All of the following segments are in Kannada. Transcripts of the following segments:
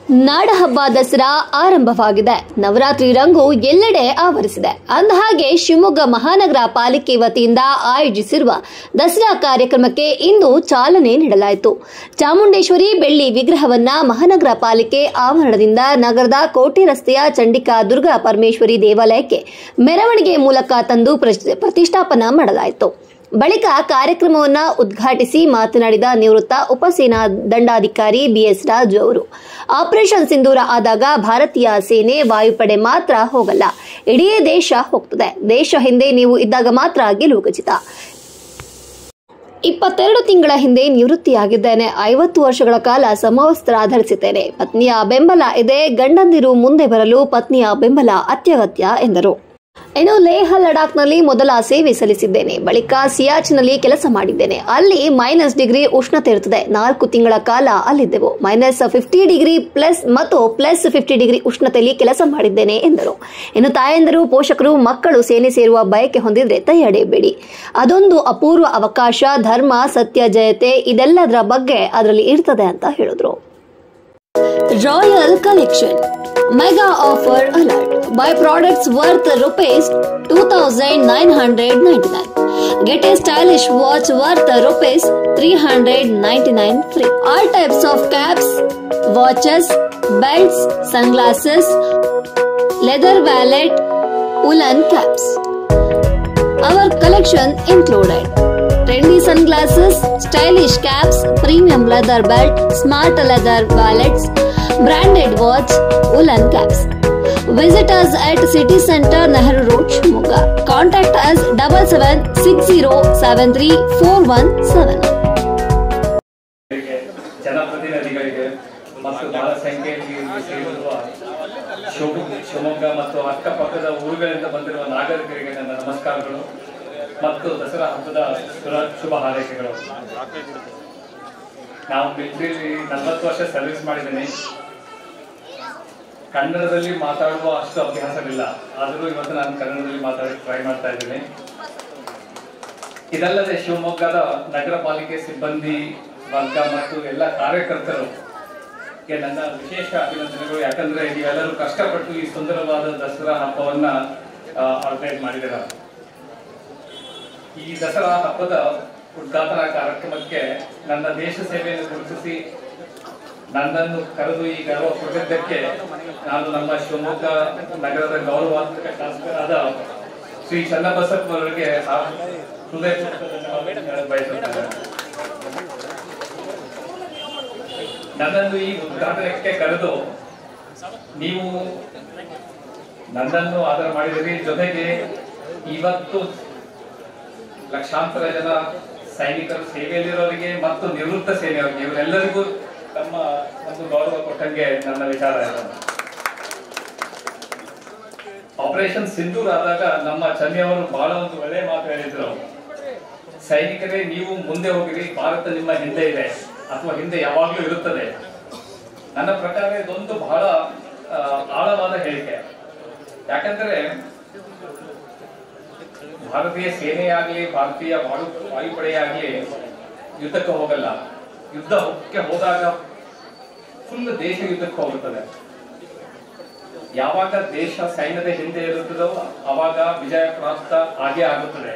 ನಾಡಹಬ್ಬ ದಸರಾ ಆರಂಭವಾಗಿದೆ. ನವರಾತ್ರಿ ರಂಗು ಎಲ್ಲೆಡೆ ಆವರಿಸಿದೆ. ಅಂದಹಾಗೆ ಶಿವಮೊಗ್ಗ ಮಹಾನಗರ ಪಾಲಿಕೆ ವತಿಯಿಂದ ಆಯೋಜಿಸಿರುವ ದಸರಾ ಕಾರ್ಯಕ್ರಮಕ್ಕೆ ಇಂದು ಚಾಲನೆ ನೀಡಲಾಯಿತು. ಚಾಮುಂಡೇಶ್ವರಿ ಬೆಳ್ಳಿ ವಿಗ್ರಹವನ್ನ ಮಹಾನಗರ ಪಾಲಿಕೆ ಆವರಣದಿಂದ ನಗರದ ಕೋಟೆ ರಸ್ತೆಯ ಚಂಡಿಕಾ ದುರ್ಗಾ ಪರಮೇಶ್ವರಿ ದೇವಾಲಯಕ್ಕೆ ಮೆರವಣಿಗೆ ಮೂಲಕ ತಂದು ಪ್ರತಿಷ್ಠಾಪನಾ ಮಾಡಲಾಯಿತು. ಬಳಿಕ ಕಾರ್ಯಕ್ರಮವನ್ನು ಉದ್ಘಾಟಿಸಿ ಮಾತನಾಡಿದ ನಿವೃತ್ತ ಉಪಸೇನಾ ದಂಡಾಧಿಕಾರಿ ಬಿಎಸ್ ರಾಜು ಅವರು, ಆಪರೇಷನ್ ಸಿಂಧೂರ ಆದಾಗ ಭಾರತೀಯ ಸೇನೆ ವಾಯುಪಡೆ ಮಾತ್ರ ಹೋಗಲ್ಲ, ಇಡೀ ದೇಶ ಹೋಗ್ತದೆ. ದೇಶ ಹಿಂದೆ ನೀವು ಇದ್ದಾಗ ಮಾತ್ರ ಗೆಲುವು ಖಚಿತ. 22 ತಿಂಗಳ ಹಿಂದೆ ನಿವೃತ್ತಿಯಾಗಿದ್ದೇನೆ. 50 ವರ್ಷಗಳ ಕಾಲ ಸಮವಸ್ತ್ರ ಧರಿಸಿದ್ದೇನೆ. ಪತ್ನಿಯ ಬೆಂಬಲ ಇದೆ. ಗಂಡಂದಿರು ಮುಂದೆ ಬರಲು ಪತ್ನಿಯ ಬೆಂಬಲ ಅತ್ಯಗತ್ಯ ಎಂದರು. ಇನ್ನು ಲೇಹ್ ಲಡಾಖ್ನಲ್ಲಿ ಮೊದಲ ಸೇವೆ ಸಲ್ಲಿಸಿದ್ದೇನೆ. ಬಳಿಕ ಸಿಯಾಚಿನ್ನಲ್ಲಿ ಕೆಲಸ ಮಾಡಿದ್ದೇನೆ. ಅಲ್ಲಿ -ಡಿಗ್ರಿ ಉಷ್ಣತೆ ಇರುತ್ತದೆ. 4 ತಿಂಗಳ ಕಾಲ ಅಲ್ಲಿದ್ದೆವು. -50 ಡಿಗ್ರಿ ಪ್ಲಸ್ ಮತ್ತು +50 ಡಿಗ್ರಿ ಉಷ್ಣತೆಯಲ್ಲಿ ಕೆಲಸ ಮಾಡಿದ್ದೇನೆ ಎಂದರು. ಇನ್ನು ತಾಯಂದಿರು, ಪೋಷಕರು, ಮಕ್ಕಳು ಸೇನೆ ಸೇರುವ ಬಯಕೆ ಹೊಂದಿದ್ರೆ ತಡೆಯಬೇಡಿ. ಅದೊಂದು ಅಪೂರ್ವ ಅವಕಾಶ. ಧರ್ಮ, ಸತ್ಯ, ಜಯತೆ ಇದೆಲ್ಲದರ ಬಗ್ಗೆ ಅದರಲ್ಲಿ ಇರ್ತದೆ ಅಂತ ಹೇಳಿದ್ರು. Royal collection Mega offer alert. Buy products worth rupees 2,999. Get a stylish watch worth rupees 399 free. All types of caps, watches, belts, sunglasses, leather wallet, woolen caps. Our collection included trendy sunglasses, stylish caps, premium leather belt, smart leather wallets, branded watch, woolen caps. Visit us at City Center, Nehru Road, Shimoga. Contact us 7760734171. ಜನಪ್ರತಿನಿಧಿಗಳಿಗೆ ಮತ್ತು ಬಹಳ ಸಂಖ್ಯೆಯಲ್ಲಿ ಸೇರಿರುವ ಶಿವಮೊಗ್ಗ ಮತ್ತು ಅಕ್ಕಪಕ್ಕದ ಊರುಗಳಿಂದ ಬಂದಿರುವ ನಾಗರಿಕರಿಗೆ ನನ್ನ ನಮಸ್ಕಾರಗಳು ಮತ್ತು ದಸರಾ ಹಬ್ಬದ ಶುಭ ಹಾರೈಕೆಗಳು. ನಾವು ಮಿಲಿಟರಿಯಲ್ಲಿ 40 ವರ್ಷ ಸರ್ವಿಸ್ ಮಾಡಿದ್ದೀನಿ. ಕನ್ನಡದಲ್ಲಿ ಮಾತಾಡುವ ಅಷ್ಟು ಅಭ್ಯಾಸವಿಲ್ಲ, ಆದರೂ ಇವತ್ತು ನಾನು ಕನ್ನಡದಲ್ಲಿ ಮಾತಾಡಕ್ಕೆ ಟ್ರೈ ಮಾಡ್ತಾ ಇದ್ದೀನಿ. ಇದಲ್ಲದೆ ಶಿವಮೊಗ್ಗದ ನಗರ ಪಾಲಿಕೆ ಸಿಬ್ಬಂದಿ ವರ್ಗ ಮತ್ತು ಎಲ್ಲ ಕಾರ್ಯಕರ್ತರಿಗೆ ನನ್ನ ವಿಶೇಷ ಅಭಿನಂದನೆಗಳು. ಯಾಕಂದ್ರೆ ನೀವೆಲ್ಲರೂ ಕಷ್ಟಪಟ್ಟು ಈ ಸುಂದರವಾದ ದಸರಾ ಹಬ್ಬವನ್ನ ಆರ್ಗನೈಸ್ ಮಾಡಿದ್ದೀರ. ಈ ದಸರಾ ಹಬ್ಬದ ಉದ್ಘಾಟನಾ ಕಾರ್ಯಕ್ರಮಕ್ಕೆ ನನ್ನ ದೇಶ ಸೇವೆಯನ್ನು ಗುರುತಿಸಿ ನನ್ನನ್ನು ಕರೆದು ಈ ಗೌರವ ಕೊಟ್ಟಿದ್ದಕ್ಕೆ ನಾನು ನಮ್ಮ ಶಿವಮೊಗ್ಗ ನಗರದ ಗೌರವಾತ್ಮಕ ಶಾಸಕರಾದ ಶ್ರೀ ಚನ್ನಬಸಪ್ಪ ಅವರಿಗೆ ಬಯಸುತ್ತೇನೆ. ನನ್ನನ್ನು ಈ ಉದ್ಘಾಟನೆಗೆ ಕರೆದು ನೀವು ನನ್ನನ್ನು ಆದರ ಮಾಡಿದಿರಿ. ಜೊತೆಗೆ ಇವತ್ತು ಲಕ್ಷಾಂತರ ಜನ ಸೈನಿಕರು, ಸೇವೆಯಲ್ಲಿರೋರಿಗೆ ಮತ್ತು ನಿವೃತ್ತ ಸೇನೆಯವರಿಗೆ ಇವರೆಲ್ಲರಿಗೂ ತಮ್ಮ ಒಂದು ಗೌರವ ಕೊಟ್ಟಂಗೆ ನನ್ನ ವಿಚಾರ ಇದೆ. ಆಪರೇಷನ್ ಸಿಂಧೂರ್ ಆದಾಗ ನಮ್ಮ ಚನ್ನಿಯವರು ಬಹಳ ಒಂದು ಒಳ್ಳೆಯ ಮಾತು ಹೇಳಿದ್ರು. ಸೈನಿಕರೇ, ನೀವು ಮುಂದೆ ಹೋಗಿರಿ, ಭಾರತ ನಿಮ್ಮ ಹಿಂದೆ ಇದೆ ಅಥವಾ ಹಿಂದೆ ಯಾವಾಗಲೂ ಇರುತ್ತದೆ. ನನ್ನ ಪ್ರಕಾರ ಇದೊಂದು ಬಹಳ ಆಳವಾದ ಹೇಳಿಕೆ. ಯಾಕಂದ್ರೆ ಭಾರತೀಯ ಸೇನೆಯಾಗಲಿ ಭಾರತೀಯ ವಾಯುಪಡೆಯಾಗಲಿ ಯುದ್ಧಕ್ಕೆ ಹೋಗಲ್ಲ. ಯುದ್ಧಕ್ಕೆ ಹೋದಾಗ ಫುಲ್ ದೇಶ ಯುದ್ಧಕ್ಕೆ ಹೋಗುತ್ತದೆ. ಯಾವಾಗ ದೇಶ ಸೈನ್ಯದ ಹಿಂದೆ ಇರುತ್ತದೋ ಅವಾಗ ವಿಜಯ ಪ್ರಾಪ್ತ ಆಗೇ ಆಗುತ್ತದೆ.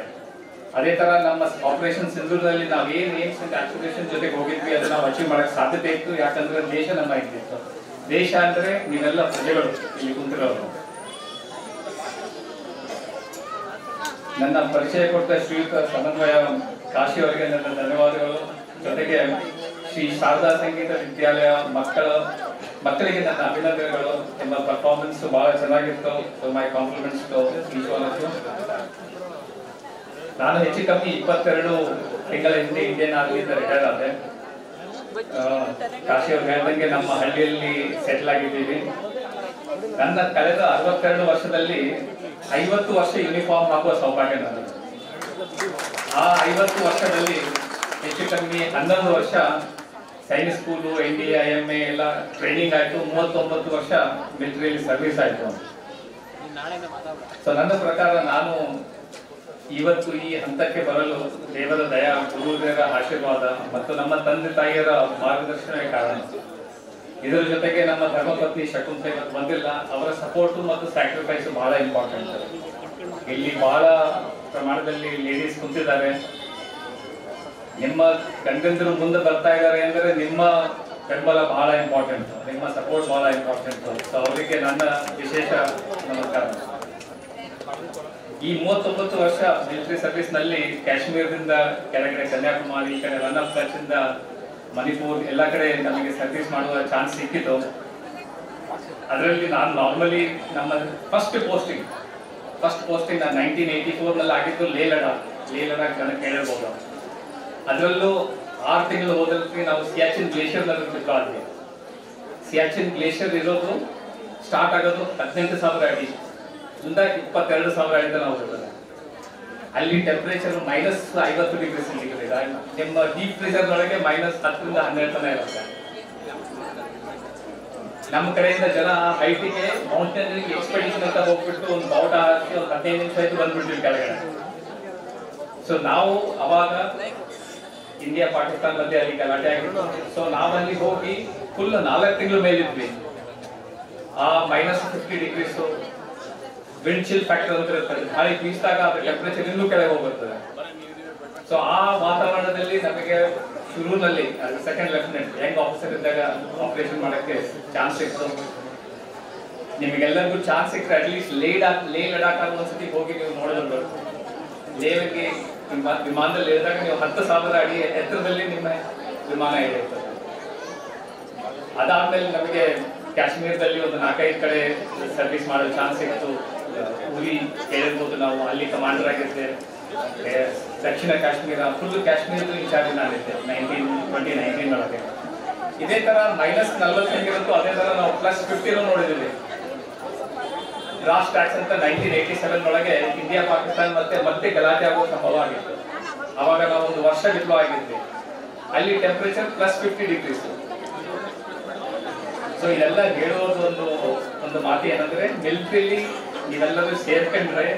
ಅದೇ ತರ ನಮ್ಮ ಆಪರೇಷನ್ ಸಿಂಧೂರದಲ್ಲಿ ನಾವು ಏಮ್ಸ್ ಅಂಡ್ ಆಸ್ಪಿರೇಷನ್ ಜೊತೆಗೆ ಹೋಗಿದ್ವಿ, ಅದನ್ನ ನಾವು ಅಚೀವ್ ಮಾಡಕ್ ಸಾಧ್ಯತೆ ಇತ್ತು. ಯಾಕಂದ್ರೆ ದೇಶ ನಮ್ಮ ಇದ್ದಿತ್ತು. ದೇಶ ಅಂದ್ರೆ ನೀವೆಲ್ಲ ಪ್ರಜೆಗಳು, ಇಲ್ಲಿ ಕುಂತಿರೋರು. ನನ್ನ ಪರಿಚಯ ಕೊಟ್ಟ ಶ್ರೀಯುತ ಸಮನ್ವಯ ಕಾಶಿ ಅವರಿಗೆ ನನ್ನ ಧನ್ಯವಾದಗಳು. ಜೊತೆಗೆ ಶ್ರೀ ಶಾರದಾ ಸಂಗೀತ ವಿದ್ಯಾಲಯ ಮಕ್ಕಳಿಗೆ ನನ್ನ ಅಭಿನಂದನೆಗಳು. ನಿಮ್ಮ ಪರ್ಫಾರ್ಮೆನ್ಸ್ ಬಹಳ ಚೆನ್ನಾಗಿತ್ತು. My compliments to each one of you. ನಾನು ಹೆಚ್ಚು ಕಮ್ಮಿ 22 ತಿಂಗಳ ಹಿಂದೆ ಇಂಡಿಯನ್ ಆರ್ಮಿಯಿಂದ ರಿಟೈರ್ ಆದೆ. ಕಾಶಿ ಅವರು ಹೇಳಿದಂಗೆ ನಮ್ಮ ಹಳ್ಳಿಯಲ್ಲಿ ಸೆಟಲ್ ಆಗಿದ್ದೀವಿ. ನನ್ನ ಕಳೆದ 62 ವರ್ಷದಲ್ಲಿ 50 ವರ್ಷ ಯೂನಿಫಾರ್ಮ್ ಹಾಕುವ ಸೌಭಾಗ್ಯ ನನಗೆ. ಆ 50 ವರ್ಷದಲ್ಲಿ ಹೆಚ್ಚು ಕಮ್ಮಿ 11 ವರ್ಷ ಸೈನ್ಯ ಸ್ಕೂಲು, NDA, IMA ಎಲ್ಲ ಟ್ರೈನಿಂಗ್ ಆಯ್ತು. 39 ವರ್ಷ ಮಿಲಿಟರಿಯಲ್ಲಿ ಸರ್ವಿಸ್ ಆಯ್ತು. ಸೊ ನನ್ನ ಪ್ರಕಾರ ನಾನು ಇವತ್ತು ಈ ಹಂತಕ್ಕೆ ಬರಲು ದೇವರ ದಯ, ಗುರುದೇವರ ಆಶೀರ್ವಾದ ಮತ್ತು ನಮ್ಮ ತಂದೆ ತಾಯಿಯರ ಮಾರ್ಗದರ್ಶನವೇ ಕಾರಣ. ಇದರ ಜೊತೆಗೆ ನಮ್ಮ ಧರ್ಮಪತ್ನಿ ಶಕುಂತಲೆ ಇವತ್ತು ಬಂದಿಲ್ಲ. ಅವರ ಸಪೋರ್ಟ್ ಮತ್ತು ಸ್ಯಾಕ್ರಿಫೈಸ್ ಬಹಳ ಇಂಪಾರ್ಟೆಂಟ್. ಇಲ್ಲಿ ಬಹಳ ಪ್ರಮಾಣದಲ್ಲಿ ಲೇಡೀಸ್ ಕುಂತಿದ್ದಾರೆ. ನಿಮ್ಮ ಗಂಡಂದಿರು ಮುಂದೆ ಬರ್ತಾ ಇದ್ದಾರೆ ಅಂದ್ರೆ ನಿಮ್ಮ ಬೆಂಬಲ ಬಹಳ ಇಂಪಾರ್ಟೆಂಟ್, ನಿಮ್ಮ ಸಪೋರ್ಟ್ ಬಹಳ ಇಂಪಾರ್ಟೆಂಟ್. ಸೊ ಅವರಿಗೆ ನನ್ನ ವಿಶೇಷ ನಮಸ್ಕಾರ. ಈ 39 ವರ್ಷ ಮಿಲಿಟರಿ ಸರ್ವಿಸ್ ನಲ್ಲಿ ಕಾಶ್ಮೀರದಿಂದ ಕೆಳಗಡೆ ಕನ್ಯಾಕುಮಾರಿ, ಈ ಕಡೆ ರನ್ ಆಫ್ ಕಚ್ ಇಂದ ಮಣಿಪುರ್ ಎಲ್ಲ ಕಡೆ ನಮಗೆ ಸರ್ವಿಸ್ ಮಾಡುವ ಚಾನ್ಸ್ ಸಿಕ್ಕಿತ್ತು. ಅದರಲ್ಲಿ ನಾನು ನಾರ್ಮಲಿ ನಮ್ಮ ಫಸ್ಟ್ ಪೋಸ್ಟಿಂಗ್ ನಾನು 1984 ನಲ್ಲಿ ಆಗಿದ್ದು ಲೇ ಲಡಾಖ್ ನನಗೆ ಕೇಳಿರ್ಬೋದು. ಅದರಲ್ಲೂ 6 ತಿಂಗಳು ಹೋದಲ್ಲಿ ನಾವು ಸಿಯಾಚಿನ್ ಗ್ಲೇಷಿಯರ್ ನಲ್ಲಿ ಡಿಪ್ಲೋ ಆದ್ವಿ. ಸಿಯಾಚಿನ್ ಗ್ಲೇಷಿಯರ್ ಇರೋದು ಸ್ಟಾರ್ಟ್ ಆಗೋದು 18,000 ಅಡಿ ಇಂದ 22,000 ಅಡಿ ನಾವು ಹೋಗ್ತದೆ. ಅಲ್ಲಿ ಟೆಂಪರೇಚರ್ -50 ಡಿಗ್ರಿ ಸೆಂಟಿಗ್ರೇಡ್. ನಿಮ್ಮ ಡೀಪ್ ಫ್ರೀಜರ್ ಒಳಗೆ -10 ರಿಂದ 12 ತನಕ ಇರುತ್ತೆ. ನಮ್ಮ ಕಡೆಯಿಂದ ಜನ ಹೈಟಿಗೆ ಮೌಂಟೇನ್ ಎಕ್ಸ್ಪೆಡಿಷನ್ ಅಂತ ಹೋಗ್ಬಿಟ್ಟು ಒಂದು ಬಾವುಟ ಹಾಕಿ ಒಂದು 15 ನಿಮಿಷ ಆಯ್ತು ಬಂದ್ಬಿಡ್ತೀವಿ ಕೆಳಗಡೆ. ಸೊ ನಾವು ಅವಾಗ ಇಂಡಿಯಾ ಪಾಕಿಸ್ತಾನ ಮಧ್ಯೆ ಅಲ್ಲಿ ಗಲಾಟೆ ಆಗಿತ್ತು. ಸೊ ನಾವಲ್ಲಿ ಹೋಗಿ ಫುಲ್ 4 ತಿಂಗಳು ಮೇಲಿದ್ವಿ. ಆ -50 ಡಿಗ್ರೀಸ್ ವಿಂಡ್ ಚಿಲ್ ಫ್ಯಾಕ್ಟರ್ ಅಂತ ಇರ್ತದೆ. ಗಾಳಿ ಬೀಸಿದಾಗ ಅದ್ರ ಟೆಂಪರೇಚರ್ ಇನ್ನೂ ಕೆಳಗೆ ಹೋಗುತ್ತದೆ. ಸೊ ಆ ವಾತಾವರಣದಲ್ಲಿ ನಮಗೆ ಶುರುವಿನಲ್ಲಿ ಸೆಕೆಂಡ್ ಲೆಫ್ಟಿನೆಂಟ್ ಯಂಗ್ ಆಫೀಸರ್ ಇದ್ದಾಗ ಆಪರೇಷನ್ ಮಾಡಕ್ಕೆ ಚಾನ್ಸ್ ಸಿಕ್ತು. ನಿಮಗೆಲ್ಲರಿಗೂ ಚಾನ್ಸ್ ಸಿಕ್ಕರೆ ಅಟ್ಲೀಸ್ಟ್ ಲೇ ಲಡಾಖ್ ಒಂದ್ಸತಿ ಹೋಗಿ ನೀವು ನೋಡೋದು. ಲೇವಿಗೆ ವಿಮಾನದಲ್ಲಿ ಇಳಿದಾಗ ನೀವು 10,000 ಅಡಿ ಎತ್ತರದಲ್ಲಿ ನಿಮ್ಮ ವಿಮಾನ ಇಳಿಯುತ್ತದೆ. ಅದಾದ್ಮೇಲೆ ನಮಗೆ ಕಾಶ್ಮೀರದಲ್ಲಿ ಒಂದು 4-5 ಕಡೆ ಸರ್ವಿಸ್ ಮಾಡೋ ಚಾನ್ಸ್ ಸಿಕ್ತು. ಉರಿ ಕೇಳಿರ್ಬೋದು ನಾವು, ಅಲ್ಲಿ ಕಮಾಂಡರ್ ಆಗಿದ್ದೆ. ದಕ್ಷಿಣ ಕಾಶ್ಮೀರ ಫುಲ್ ಕಾಶ್ಮೀರದ ಇನ್ಚಾರ್ಜ್ ನಾನಿದ್ದೆ 2019 ಒಳಗೆ. ಇದೇ ತರ -40 ಹೆಂಗಿರುತ್ತೋ ಅದೇ ತರ ನಾವು +50 ನೋಡಿದ್ದೀವಿ. ಡ್ರಾಸ್ ಟ್ಯಾಕ್ಸ್ ಅಂತ 1987 ಒಳಗೆ ಇಂಡಿಯಾ ಪಾಕಿಸ್ತಾನ ಮತ್ತೆ ಗಲಾಟೆ ಆಗೋ ಸಂಭವ ಆಗಿತ್ತು. ಅವಾಗ ನಾವು ಒಂದು ವರ್ಷ ಡಿಪ್ಲೋ ಆಗಿದ್ವಿ. ಅಲ್ಲಿ ಟೆಂಪರೇಚರ್ +50 ಡಿಗ್ರೀಸ್. ಸೊ ಇದೆಲ್ಲ ಹೇಳೋದು ಒಂದು ಮಾತು ಏನಂದ್ರೆ, ಮಿಲಿಟರಿಲಿ ನೀವೆಲ್ಲರೂ ಸೇರ್ಕೊಂಡ್ರೆ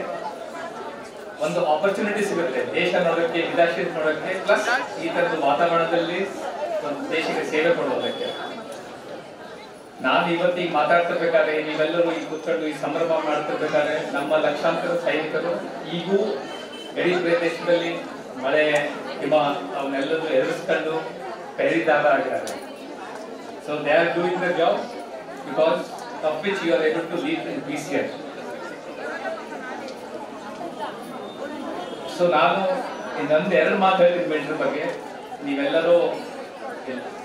ಒಂದು ಆಪರ್ಚುನಿಟಿ ಸಿಗುತ್ತೆ ದೇಶ ನೋಡೋಕ್ಕೆ, ವಿದೇಶ ನೋಡೋಕ್ಕೆ, ಪ್ಲಸ್ ಈ ತರದ ವಾತಾವರಣದಲ್ಲಿ ಒಂದು ದೇಶಕ್ಕೆ ಸೇವೆ ಕೊಡೋದಕ್ಕೆ. ನಾನು ಇವತ್ತಿಗೆ ಮಾತಾಡ್ತಿರ್ಬೇಕಾದ್ರೆ, ನೀವೆಲ್ಲರೂ ಈ ಕೂತ್ಕೊಂಡು ಈ ಸಂಭ್ರಮ ಮಾಡ್ತಿರ್ಬೇಕಾದ್ರೆ, ನಮ್ಮ ಲಕ್ಷಾಂತರ ಸೈನಿಕರು ಈಗೂ ಗಡಿ ಪ್ರದೇಶದಲ್ಲಿ ಮಳೆ ಹಿಮ ಅವನ್ನೆಲ್ಲರೂ ಎದುರಿಸ್ಕೊಂಡು ಪೆರಿದಾರ ಆಗಿದ್ದಾರೆ. So they are doing the job because of which you are able to live in peace here. So ನಾನು ಇನ್ನೊಂದು 2 ಮಾತು ಹೇಳ್ತೀನಿ ಮಿಲಿಟರಿ ಬಗ್ಗೆ. ನೀವೆಲ್ಲರೂ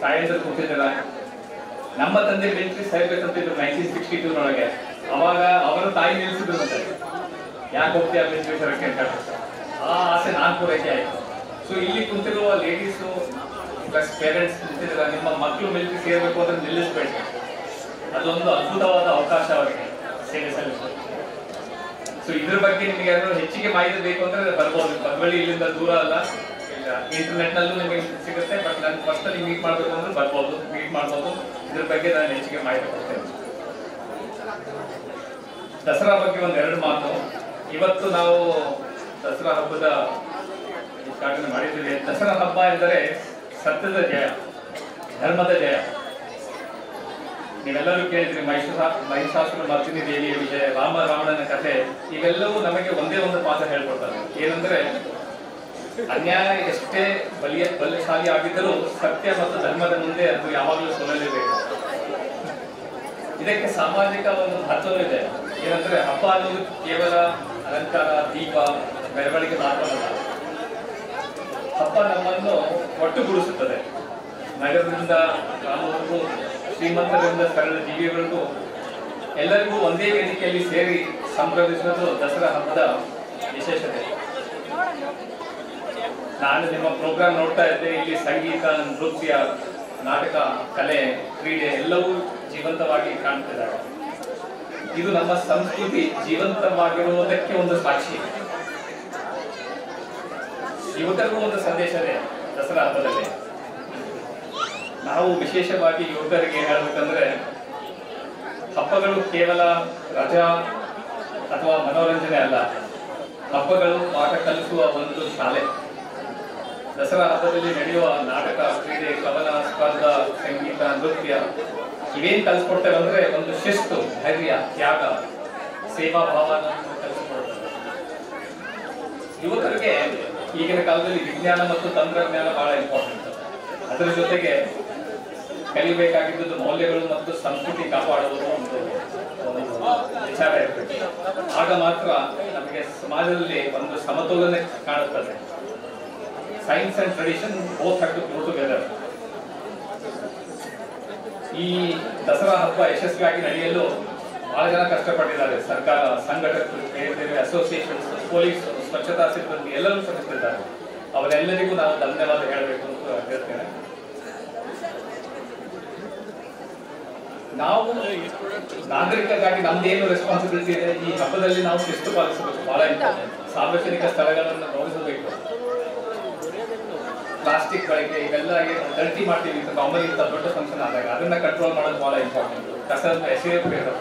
ತಾಯಂದ್ರು ಕೂತಿದ್ದೀರ. ನಮ್ಮ ತಂದೆ ಮಿಲಿಟರಿ ಸೇರ್ಬೇಕಂತಿದ್ರು 1962 ನೊಳಗೆ. ಅವಾಗ ಅವರ ತಾಯಿ ನಿಲ್ಸಿದ್ರು ಮತ್ತೆ, ಯಾಕೆ ಹೋಗ್ತೀಯ ಮಿಲಿಟರಿ ಸೇರಕ್ಕೆ ಅಂತ. ಆ ಆಸೆ ನಾನು ಪೂರೈಕೆ ಆಯ್ತು. ಸೊ ಇಲ್ಲಿ ಕುಂತಿರುವ ಲೇಡೀಸು ಪ್ಲಸ್ ಪೇರೆಂಟ್ಸ್ ಕುಂತಿದ್ದೀರ, ನಿಮ್ಮ ಮಕ್ಕಳು ಮಿಲಿಟರಿ ಸೇರ್ಬೇಕು ಅಂದ್ರೆ ನಿಲ್ಲಿಸ್ಬೇಡಿ. ಅದೊಂದು ಅದ್ಭುತವಾದ ಅವಕಾಶ ಅವರಿಗೆ ಸೇವೆ ಸಲ್ಲಿಸೋದು. ಸೊ ಇದ್ರ ಬಗ್ಗೆ ನಿಮಗೆ ಏನಾದ್ರು ಹೆಚ್ಚಿಗೆ ಮಾಹಿತಿ ಬೇಕು ಅಂದ್ರೆ ಬರ್ಬೋದು. ಬಗ್ವಳ್ಳಿ ಇಲ್ಲಿಂದ ದೂರ ಅಲ್ಲ, ಇಂಟರ್ನೆಟ್ ನಲ್ಲೂ ನಿಮಗೆ ಸಿಗುತ್ತೆ. ಬಟ್ ನಾನು ಫಸ್ಟ್ ಅಲ್ಲಿ ಮೀಟ್ ಮಾಡ್ಬೇಕು ಅಂದ್ರೆ ಬರ್ಬೋದು, ಮೀಟ್ ಮಾಡ್ಬೋದು. ಇದ್ರ ಬಗ್ಗೆ ನಾನು ಹೆಚ್ಚಿಗೆ ಮಾಹಿತಿ ಕೊಡ್ತೇನೆ. ದಸರಾ ಬಗ್ಗೆ 1-2 ಮಾತು. ಇವತ್ತು ನಾವು ದಸರಾ ಹಬ್ಬದ ಉದ್ಘಾಟನೆ ಮಾಡಿದ್ದೀವಿ. ದಸರಾ ಹಬ್ಬ ಎಂದರೆ ಸತ್ಯದ ಜಯ, ಧರ್ಮದ ಜಯ. ನೀವೆಲ್ಲರೂ ಕೇಳಿದ್ರಿ ಮಹಿಷಾಸುರ ಮರ್ದಿನಿ ದೇವಿಯ ವಿಜಯ, ರಾವಣನ ಕಥೆ. ಇವೆಲ್ಲವೂ ನಮಗೆ ಒಂದೇ ಒಂದು ಪಾಠ ಹೇಳ್ಕೊಡ್ತಾರೆ. ಏನಂದ್ರೆ, ಅನ್ಯಾಯ ಎಷ್ಟೇ ಬಲಶಾಲಿ ಆಗಿದ್ದರೂ ಸತ್ಯ ಮತ್ತು ಧರ್ಮದ ಮುಂದೆ ಅದು ಯಾವಾಗಲೂ ಸೋಲಲೇಬೇಕು. ಇದಕ್ಕೆ ಸಾಮಾಜಿಕ ಒಂದು ಮಹತ್ವ ಇದೆ. ಏನಂದ್ರೆ, ಹಬ್ಬ ಅನ್ನೋದು ಕೇವಲ ಅಲಂಕಾರ, ದೀಪ, ಮೆರವಣಿಗೆ ಮಾತ್ರವಲ್ಲ. ಹಬ್ಬ ನಮ್ಮನ್ನು ಒಟ್ಟುಗೂಡಿಸುತ್ತದೆ. ನಗರದಿಂದ ಗ್ರಾಮವರೆಗೂ, ಶ್ರೀಮಂತರಿಂದ ಸರಳ ಜೀವಿಗಳಿಗೂ ಎಲ್ಲರಿಗೂ ಒಂದೇ ವೇದಿಕೆಯಲ್ಲಿ ಸೇರಿ ಸಂಭ್ರಮಿಸುವುದು ದಸರಾ ಹಬ್ಬದ ವಿಶೇಷತೆ. ನಾನು ನಿಮ್ಮ ಪ್ರೋಗ್ರಾಮ್ ನೋಡ್ತಾ ಇದ್ದೆ. ಇಲ್ಲಿ ಸಂಗೀತ, ನೃತ್ಯ, ನಾಟಕ, ಕಲೆ, ಕ್ರೀಡೆ ಎಲ್ಲವೂ ಜೀವಂತವಾಗಿ ಕಾಣ್ತಿದ್ದಾರೆ. ಇದು ನಮ್ಮ ಸಂಸ್ಕೃತಿ ಜೀವಂತವಾಗಿರುವುದಕ್ಕೆ ಒಂದು ಸಾಕ್ಷಿ. ಯುವಕರಿಗೂ ಒಂದು ಸಂದೇಶ ಇದೆ ದಸರಾ ಹಬ್ಬದಲ್ಲಿ. ನಾವು ವಿಶೇಷವಾಗಿ ಯುವಕರಿಗೆ ಹೇಳಬೇಕಂದ್ರೆ, ಹಬ್ಬಗಳು ಕೇವಲ ರಜಾ ಅಥವಾ ಮನೋರಂಜನೆ ಅಲ್ಲ, ಹಬ್ಬಗಳು ಪಾಠ ಕಲಿಸುವ ಒಂದು ಶಾಲೆ. ದಸರಾ ಹಬ್ಬದಲ್ಲಿ ನಡೆಯುವ ನಾಟಕ, ಕ್ರೀಡೆ, ಕವನ, ಸ್ಪರ್ಧಾ, ಸಂಗೀತ, ನೃತ್ಯ ಇವೇನ್ ಕಲಿಸ್ಕೊಡ್ತೇವೆ ಅಂದ್ರೆ ಒಂದು ಶಿಸ್ತು, ಧೈರ್ಯ, ತ್ಯಾಗ, ಸೇವಾ ಭಾವನ ಕಲಿಸ್ಕೊಡ್ತೇವೆ. ಯುವಕರಿಗೆ ಈಗಿನ ಕಾಲದಲ್ಲಿ ವಿಜ್ಞಾನ ಮತ್ತು ತಂತ್ರಜ್ಞಾನ ಬಹಳ ಇಂಪಾರ್ಟೆಂಟ್. ಅದರ ಜೊತೆಗೆ ಕಲಿಬೇಕಾಗಿದ್ದು ಮೌಲ್ಯಗಳು ಮತ್ತು ಸಂಸ್ಕೃತಿ ಕಾಪಾಡುವುದು ಒಂದು ವಿಚಾರ ಇರಬೇಕು. ಆಗ ಮಾತ್ರ ನಮಗೆ ಸಮಾಜದಲ್ಲಿ ಒಂದು ಸಮತೋಲನೆ ಕಾಣುತ್ತದೆ. Science and tradition both have to go together. ಈ ದಸರಾ ಹಬ್ಬ ಯಶಸ್ವಿಯಾಗಿ ನಡೆಯಲು ಬಹಳ ಜನ ಕಷ್ಟಪಟ್ಟಿದ್ದಾರೆ. ಸರ್ಕಾರ, ಸಂಘಟಕರು, ಬೇರೆ ಬೇರೆ ಅಸೋಸಿಯೇಷನ್ಸ್, ಪೊಲೀಸ್, ಸ್ವಚ್ಛತಾ ಸಿಬ್ಬಂದಿ ಎಲ್ಲರೂ ಶ್ರಮಿಸಿದ್ದಾರೆ. ಅವರೆಲ್ಲರಿಗೂ ನಾವು ಧನ್ಯವಾದ ಹೇಳಬೇಕು ಅಂತ ಹೇಳ್ತೇನೆ. ನಾವು ನಾಗರಿಕರಾಗಿ ನಮ್ದೇನು ರೆಸ್ಪಾನ್ಸಿಬಿಲಿಟಿ ಇದೆ, ಈ ಹಬ್ಬದಲ್ಲಿ ನಾವು ಶಿಸ್ತು ಪಾಲಿಸಬೇಕು, ಬಹಳ ಇಂಪಾರ್ಟೆಂಟ್. ಸಾರ್ವಜನಿಕ ಸ್ಥಳಗಳನ್ನು ಗೌರವಿಸಬೇಕು. ಪ್ಲಾಸ್ಟಿಕ್ ಬಳಕೆ ಇವೆಲ್ಲ ಗಲ್ಟಿ ಮಾಡ್ತೀವಿ ಕಾಮನ್ ಇಂಥ ದೊಡ್ಡ ಫಂಕ್ಷನ್ ಆದಾಗ ಅದನ್ನ ಕಂಟ್ರೋಲ್ ಮಾಡೋದು ಬಹಳ ಇಂಪಾರ್ಟೆಂಟ್. ಕಸವನ್ನು ಎಸೆಯಬೇಕು.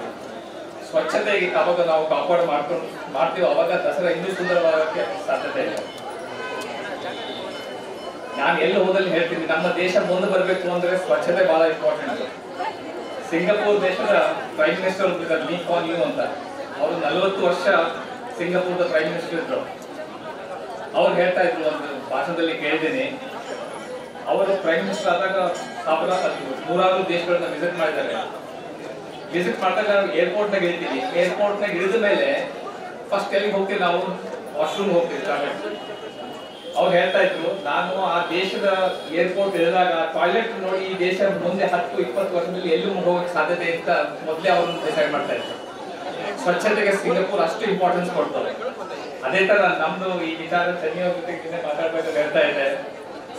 ಸ್ವಚ್ಛತೆಗೆ ಅವಾಗ ನಾವು ಕಾಪಾಡು ಮಾಡ್ತೀವಿ, ಅವಾಗ ದಸರಾ ಇನ್ನೂ ಸುಂದರವಾಗಕ್ಕೆ ಸಾಧ್ಯತೆ ಇದೆ. ನಾನು ಎಲ್ಲಿ ಹೋದಲ್ಲಿ ಹೇಳ್ತೀನಿ, ನಮ್ಮ ದೇಶ ಮುಂದೆ ಬರಬೇಕು ಅಂದ್ರೆ ಸ್ವಚ್ಛತೆ ಬಹಳ ಇಂಪಾರ್ಟೆಂಟ್. ಸಿಂಗಾಪುರ್ ದೇಶದ ಪ್ರೈಮ್ ಮಿನಿಸ್ಟರ್ ಇದ್ದಾರೆ, ಲೀ ಕ್ವಾನ್ ಯು ಅಂತ. ಅವರು 40 ವರ್ಷ ಸಿಂಗಾಪುರದ ಪ್ರೈಮ್ ಮಿನಿಸ್ಟರ್ ಇದ್ರು. ಅವ್ರು ಹೇಳ್ತಾ ಇದ್ರು, ಒಂದು ಭಾಷಣದಲ್ಲಿ ಕೇಳಿದ್ದೀನಿ, ಅವರು ಪ್ರೈಮ್ ಮಿನಿಸ್ಟರ್ ಆದಾಗ 100 ದೇಶಗಳನ್ನ ವಿಸಿಟ್ ಮಾಡಿದ್ದಾರೆ. ವಿಸಿಟ್ ಮಾಡಿದಾಗ ಏರ್ಪೋರ್ಟ್ನಾಗ ಇರ್ತೀವಿ. ಏರ್ಪೋರ್ಟ್ನಾಗ ಇಳಿದ ಮೇಲೆ ಫಸ್ಟ್ ಎಲ್ಲಿಗೆ ಹೋಗ್ತೀವಿ ನಾವು? ವಾಶ್ರೂಮ್ ಹೋಗ್ತೀವಿ. ಅವ್ರು ಹೇಳ್ತಾ ಇದ್ರು, ನಾನು ಆ ದೇಶದ ಏರ್ಪೋರ್ಟ್ ಇಳಿದಾಗ ಟಾಯ್ಲೆಟ್ ನೋಡಿ ಈ ದೇಶ ಮುಂದೆ 10-20 ವರ್ಷದಲ್ಲಿ ಎಲ್ಲೂ ಹೋಗಕ್ಕೆ ಸಾಧ್ಯತೆ ಅಂತ ಮೊದಲೇ ಅವ್ರನ್ನ ಡಿಸೈಡ್ ಮಾಡ್ತಾ ಇದ್ರು. ಸ್ವಚ್ಛತೆಗೆ ಸಿಂಗಾಪುರ್ ಅಷ್ಟು ಇಂಪಾರ್ಟೆನ್ಸ್ ಕೊಡ್ತಾರೆ. ಅದೇ ತರ ನಮ್ದು ಈ ವಿಚಾರ ಚೆನ್ನೈ ಜೊತೆಗೆ ಮಾತಾಡ್ಬೇಕು ಹೇಳ್ತಾ ಇದೆ.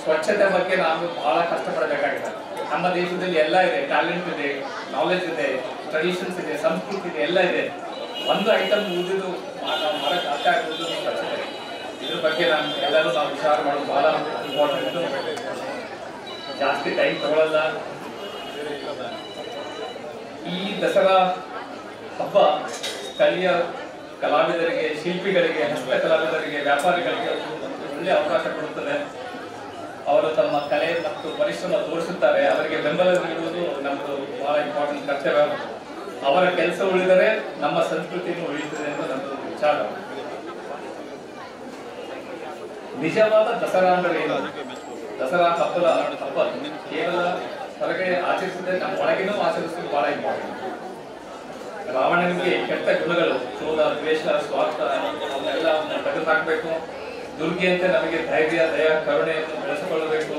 ಸ್ವಚ್ಛತೆ ಬಗ್ಗೆ ನಾವು ಬಹಳ ಕಷ್ಟಪಡಬೇಕಾಗಿದೆ. ನಮ್ಮ ದೇಶದಲ್ಲಿ ಎಲ್ಲ ಇದೆ, ಟ್ಯಾಲೆಂಟ್ ಇದೆ, ನಾಲೆಜ್ ಇದೆ, ಟ್ರೆಡಿಷನ್ಸ್ ಇದೆ, ಸಂಸ್ಕೃತಿ ಇದೆ, ಎಲ್ಲ ಇದೆ. ಒಂದು ಐಟಮ್ ಉಳಿದು ಮರಕ್ಕೆ ಅರ್ಥ ಆಗುವುದು ಸ್ವಚ್ಛತೆ. ಇದ್ರ ಬಗ್ಗೆ ಎಲ್ಲರೂ ನಾವು ವಿಚಾರ ಮಾಡೋದು ಬಹಳ ಇಂಪಾರ್ಟೆಂಟ್. ಜಾಸ್ತಿ ಟೈಮ್ ತಗೊಳ್ಳಲ್ಲ. ಈ ದಸರಾ ಹಬ್ಬ ಸ್ಥಳೀಯ ಕಲಾವಿದರಿಗೆ, ಶಿಲ್ಪಿಗಳಿಗೆ, ಹಸ್ತ ಕಲಾವಿದರಿಗೆ, ವ್ಯಾಪಾರಿಗಳಿಗೆ ಒಳ್ಳೆಯ ಅವಕಾಶ ಕೊಡುತ್ತದೆ. ಅವರು ತಮ್ಮ ಕಲೆ ಮತ್ತು ಪರಿಶ್ರಮ ತೋರಿಸುತ್ತಾರೆ. ಅವರಿಗೆ ಬೆಂಬಲ ನೀಡುವುದು ನಮ್ಮದು ಬಹಳ ಇಂಪಾರ್ಟೆಂಟ್ ಕರ್ತವ್ಯ. ಅವರ ಕೆಲಸ ಉಳಿದರೆ ನಮ್ಮ ಸಂಸ್ಕೃತಿಯನ್ನು ಉಳಿಯುತ್ತದೆ ಎಂದು ನಮ್ಮದು ವಿಚಾರ. ನಿಜವಾದ ದಸರಾ ಅಂದ್ರೆ ಏನು? ದಸರಾ ಹಬ್ಬ ಕೇವಲ ಹೊರಗೆ ಆಚರಿಸಿದ್ರೆ ನಮ್ಮ ಒಳಗಿನೂ ಆಚರಿಸೋದು ಬಹಳ ಇಂಪಾರ್ಟೆಂಟ್. ರಾವಣನಿಗೆ ಕೆಟ್ಟ ಗುಣಗಳು, ಕ್ರೋಧ, ದ್ವೇಷ, ಸ್ವಾರ್ಥ ಅವನ್ನೆಲ್ಲ ತೆಗೆದುಹಾಕಬೇಕು. ದುರ್ಗೆಯಂತೆ ನಮಗೆ ಧೈರ್ಯ, ದಯ, ಕರುಣೆಯನ್ನು ಬೆಳೆಸಿಕೊಳ್ಳಬೇಕು.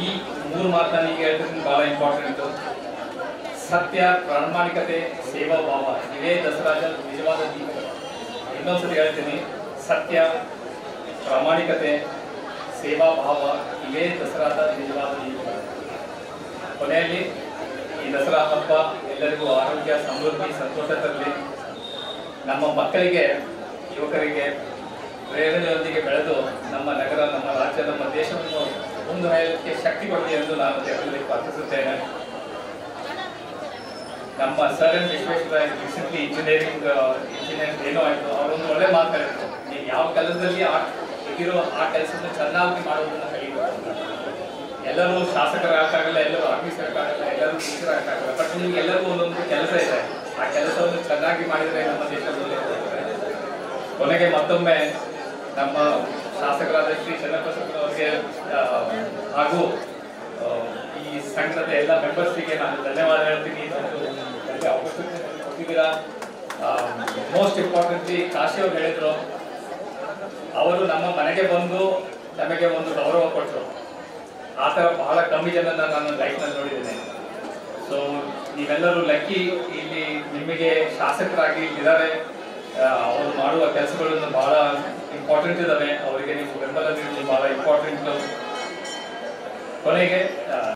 ಈ 3 ಮಾತನ್ನ ಈಗ ಹೇಳ್ತಿದ್ದೀನಿ, ಬಹಳ ಇಂಪಾರ್ಟೆಂಟ್. ಸತ್ಯ, ಪ್ರಾಮಾಣಿಕತೆ, ಸೇವಾ ಭಾವ ಇವೇ ದಸರಾದ ನಿಜವಾದ ದೀಪಗಳು. ಇನ್ನೊಂದ್ಸತಿ ಹೇಳ್ತೀನಿ, ಸತ್ಯ, ಪ್ರಾಮಾಣಿಕತೆ, ಸೇವಾ ಭಾವ ಇವೇ ದಸರಾದ ನಿಜವಾದ ದೀಪಗಳು. ಕೊನೆಯಲ್ಲಿ ಈ ದಸರಾ ಹಬ್ಬ ಎಲ್ಲರಿಗೂ ಆರೋಗ್ಯ, ಸಮೃದ್ಧಿ, ಸಂತೋಷ ತರಲಿ. ನಮ್ಮ ಮಕ್ಕಳಿಗೆ, ಯುವಕರಿಗೆ ಪ್ರೇರಣೆಯೊಂದಿಗೆ ಬೆಳೆದು ನಮ್ಮ ನಗರ, ನಮ್ಮ ರಾಜ್ಯ, ನಮ್ಮ ದೇಶವನ್ನು ಮುಂದುವರಿಯಲಿಕ್ಕೆ ಶಕ್ತಿ ಕೊಡಲಿ ಎಂದು ನಾನು ದೇವರಲ್ಲಿ ಪ್ರಾರ್ಥಿಸುತ್ತೇನೆ. ನಮ್ಮ sir M Visvesvaraya recently engineer ಏನೋ ಆಯಿತು, ಅವರೊಂದು ಒಳ್ಳೆ ಮಾತಾಡಿದ್ರು, ನೀವು ಯಾವ ಕೆಲಸದಲ್ಲಿ ಇರೋ ಆ ಕೆಲಸವನ್ನು ಚೆನ್ನಾಗಿ ಮಾಡುವುದನ್ನು ಕಲಿಬೇಕು. ಎಲ್ಲರೂ ಶಾಸಕರಾಗಕ್ಕಾಗಲ್ಲ, ಎಲ್ಲರೂ ಆಫೀಸರಾಗಕ್ಕಾಗಲ್ಲ, ಎಲ್ಲರೂ ಟೀಚರ್ ಆಗಕ್ಕಾಗಲ್ಲ. ಬಟ್ ನಿಮ್ಗೆ ಎಲ್ಲರಿಗೂ ಒಂದೊಂದು ಕೆಲಸ ಇದೆ. ಆ ಕೆಲಸವನ್ನು ಚೆನ್ನಾಗಿ ಮಾಡಿದರೆ ನಮ್ಮ ದೇಶದಲ್ಲಿ. ಕೊನೆಗೆ ಮತ್ತೊಮ್ಮೆ ನಮ್ಮ ಶಾಸಕರಾದ ಶ್ರೀ ಚನ್ನಬಸಪ್ಪ ಅವರಿಗೆ ಹಾಗೂ ಈ ಸಂಘದ ಎಲ್ಲ ಮೆಂಬರ್ಸ್ಗೆ ನಾನು ಧನ್ಯವಾದ ಹೇಳ್ತೀನಿ. ಕೊಟ್ಟಿದ್ದೀರಾ. ಮೋಸ್ಟ್ ಇಂಪಾರ್ಟೆಂಟ್ಲಿ ಕಾಶಿ ಅವರು ಹೇಳಿದ್ರು, ಅವರು ನಮ್ಮ ಮನೆಗೆ ಬಂದು ನಮಗೆ ಒಂದು ಗೌರವ ಕೊಟ್ಟರು. ಆ ಥರ ಬಹಳ ಕಮ್ಮಿ ಜನನ ನಾನು ಲೈಫ್ನಲ್ಲಿ ನೋಡಿದ್ದೇನೆ. ಸೊ ನೀವೆಲ್ಲರೂ ಲಕ್ಕಿ, ಇಲ್ಲಿ ನಿಮಗೆ ಶಾಸಕರಾಗಿ ಇದ್ದಾರೆ. ಅವರು ಮಾಡುವ ಕೆಲಸಗಳನ್ನು ಬಹಳ ಇಂಪಾರ್ಟೆಂಟ್ ಇದ್ದಾವೆ. ಅವರಿಗೆ ನೀವು ಬೆಂಬಲ ನೀಡುವುದು ಬಹಳ ಇಂಪಾರ್ಟೆಂಟ್. ಕೊನೆಗೆ